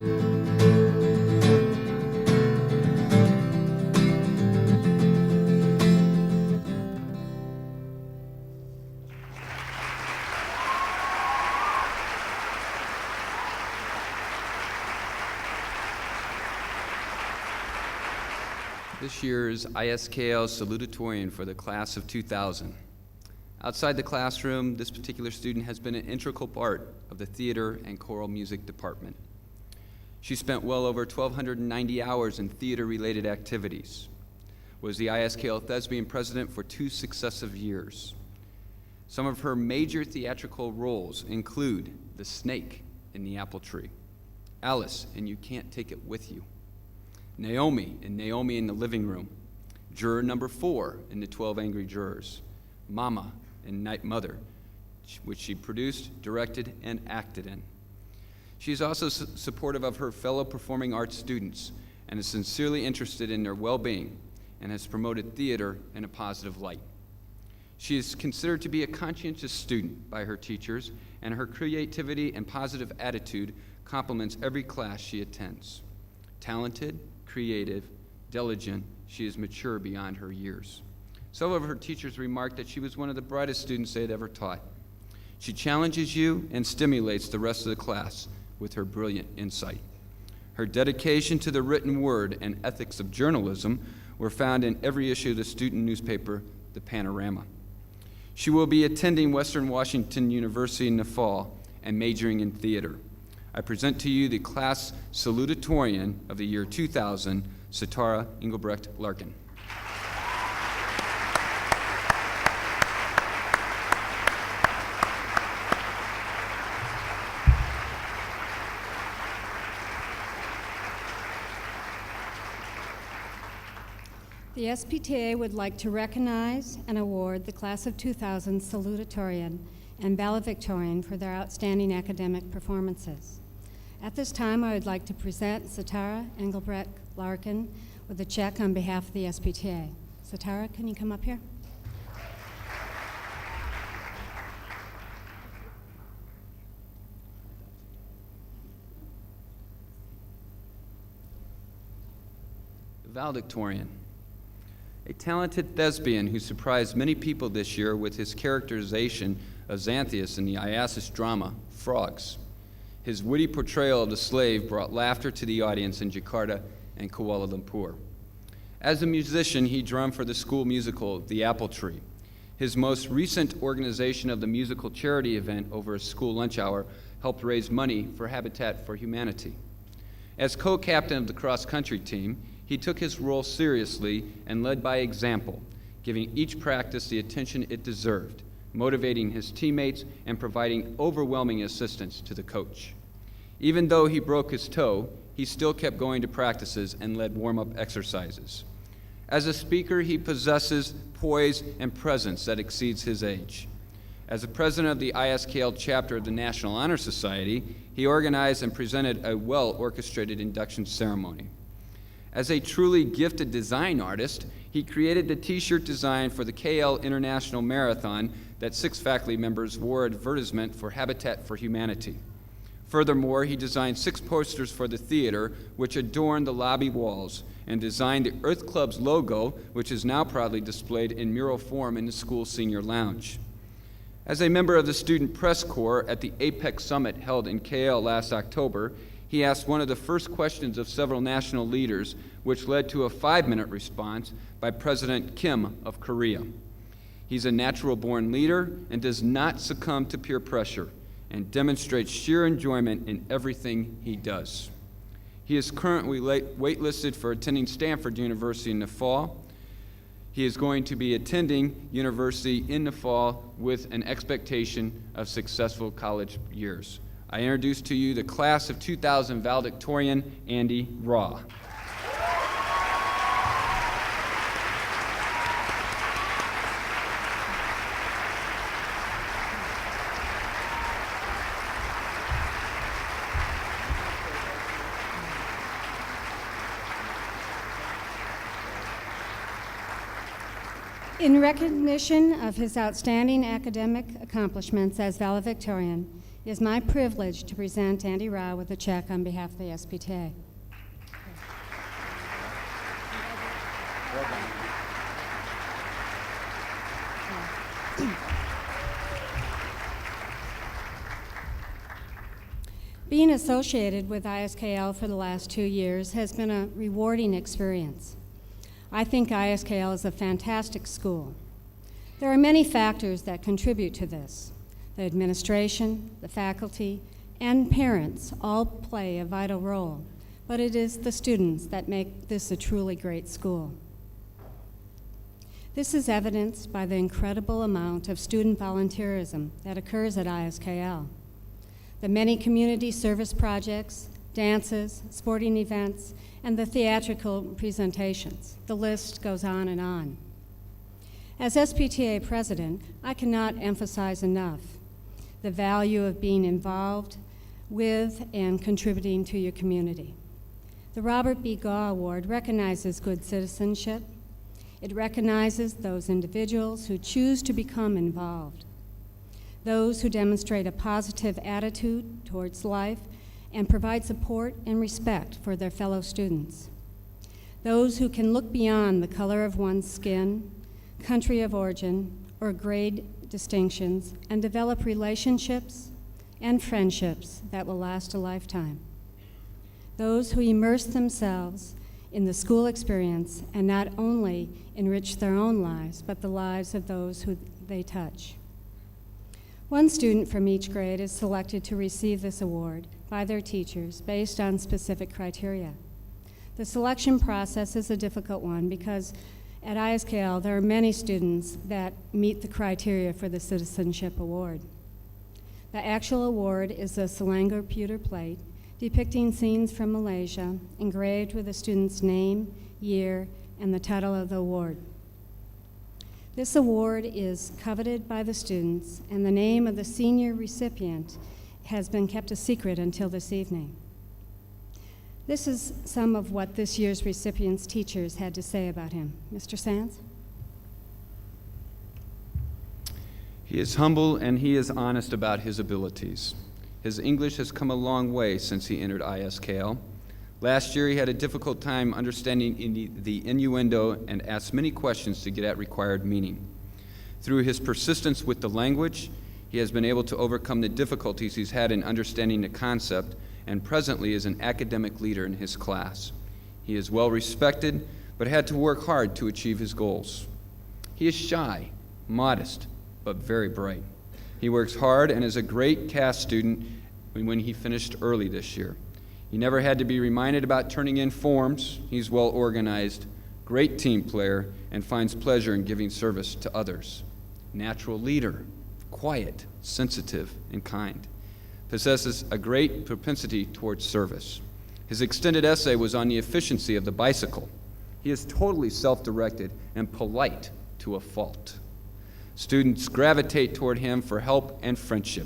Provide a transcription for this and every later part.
This year's ISKL salutatorian for the class of 2000. Outside the classroom, this particular student has been an integral part of the theater and choral music department. She spent well over 1,290 hours in theater-related activities, was the ISKL thespian president for 2 successive years. Some of her major theatrical roles include the snake in The Apple Tree, Alice in You Can't Take It With You, Naomi in Naomi in the Living Room, Juror Number 4 in The 12 Angry Jurors, Mama in Night Mother, which she produced, directed, and acted in. She is also supportive of her fellow performing arts students and is sincerely interested in their well-being and has promoted theater in a positive light. She is considered to be a conscientious student by her teachers, and her creativity and positive attitude complements every class she attends. Talented, creative, diligent, she is mature beyond her years. Some of her teachers remarked that she was one of the brightest students they had ever taught. She challenges you and stimulates the rest of the class with her brilliant insight. Her dedication to the written word and ethics of journalism were found in every issue of the student newspaper, The Panorama. She will be attending Western Washington University in the fall and majoring in theater. I present to you the class salutatorian of the year 2000, Satara Engelbrecht Larkin. The SPTA would like to recognize and award the Class of 2000 salutatorian and valedictorian for their outstanding academic performances. At this time, I would like to present Satara Engelbrecht Larkin with a check on behalf of the SPTA. Satara, can you come up here? Valedictorian. A talented thespian who surprised many people this year with his characterization of Xanthias in the Iasis drama, Frogs. His witty portrayal of the slave brought laughter to the audience in Jakarta and Kuala Lumpur. As a musician, he drummed for the school musical, The Apple Tree. His most recent organization of the musical charity event over a school lunch hour helped raise money for Habitat for Humanity. As co-captain of the cross-country team, he took his role seriously and led by example, giving each practice the attention it deserved, motivating his teammates and providing overwhelming assistance to the coach. Even though he broke his toe, he still kept going to practices and led warm-up exercises. As a speaker, he possesses poise and presence that exceeds his age. As the president of the ISKL chapter of the National Honor Society, he organized and presented a well-orchestrated induction ceremony. As a truly gifted design artist, he created the t-shirt design for the KL International Marathon that 6 faculty members wore advertisement for Habitat for Humanity. Furthermore, he designed 6 posters for the theater, which adorned the lobby walls, and designed the Earth Club's logo, which is now proudly displayed in mural form in the school senior lounge. As a member of the Student Press Corps at the APEC Summit held in KL last October, he asked one of the first questions of several national leaders, which led to a 5-minute response by President Kim of Korea. He's a natural-born leader and does not succumb to peer pressure and demonstrates sheer enjoyment in everything he does. He is currently waitlisted for attending Stanford University in the fall. He is going to be attending university in the fall with an expectation of successful college years. I introduce to you the class of 2000 valedictorian, Andy Raw. In recognition of his outstanding academic accomplishments as valedictorian, It is my privilege to present Andy Rao with a check on behalf of the SPTA. Being associated with ISKL for the last 2 years has been a rewarding experience. I think ISKL is a fantastic school. There are many factors that contribute to this. The administration, the faculty, and parents all play a vital role, but it is the students that make this a truly great school. This is evidenced by the incredible amount of student volunteerism that occurs at ISKL. The many community service projects, dances, sporting events, and the theatrical presentations. The list goes on and on. As SPTA president, I cannot emphasize enough the value of being involved with and contributing to your community. The Robert B. Gaw Award recognizes good citizenship. It recognizes those individuals who choose to become involved, those who demonstrate a positive attitude towards life and provide support and respect for their fellow students, those who can look beyond the color of one's skin, country of origin, or grade distinctions and develop relationships and friendships that will last a lifetime, those who immerse themselves in the school experience and not only enrich their own lives, but the lives of those who they touch. One student from each grade is selected to receive this award by their teachers based on specific criteria. The selection process is a difficult one because at ISKL there are many students that meet the criteria for the Citizenship Award. The actual award is a Selangor pewter plate depicting scenes from Malaysia engraved with the student's name, year, and the title of the award. This award is coveted by the students, and the name of the senior recipient has been kept a secret until this evening. This is some of what this year's recipient's teachers had to say about him. Mr. Sands? He is humble and he is honest about his abilities. His English has come a long way since he entered ISKL. Last year, he had a difficult time understanding the innuendo and asked many questions to get at required meaning. Through his persistence with the language, he has been able to overcome the difficulties he's had in understanding the concept and presently is an academic leader in his class. He is well respected, but had to work hard to achieve his goals. He is shy, modest, but very bright. He works hard and is a great CAS student when he finished early this year. He never had to be reminded about turning in forms. He's well organized, great team player, and finds pleasure in giving service to others. Natural leader, quiet, sensitive, and kind. Possesses a great propensity towards service. His extended essay was on the efficiency of the bicycle. He is totally self-directed and polite to a fault. Students gravitate toward him for help and friendship.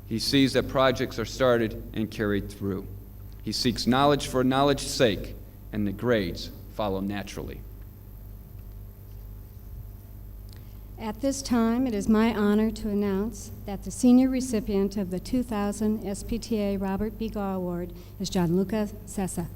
He sees that projects are started and carried through. He seeks knowledge for knowledge's sake, and the grades follow naturally. At this time, it is my honor to announce that the senior recipient of the 2000 SPTA Robert B. Gaw Award is Gianluca Sessa.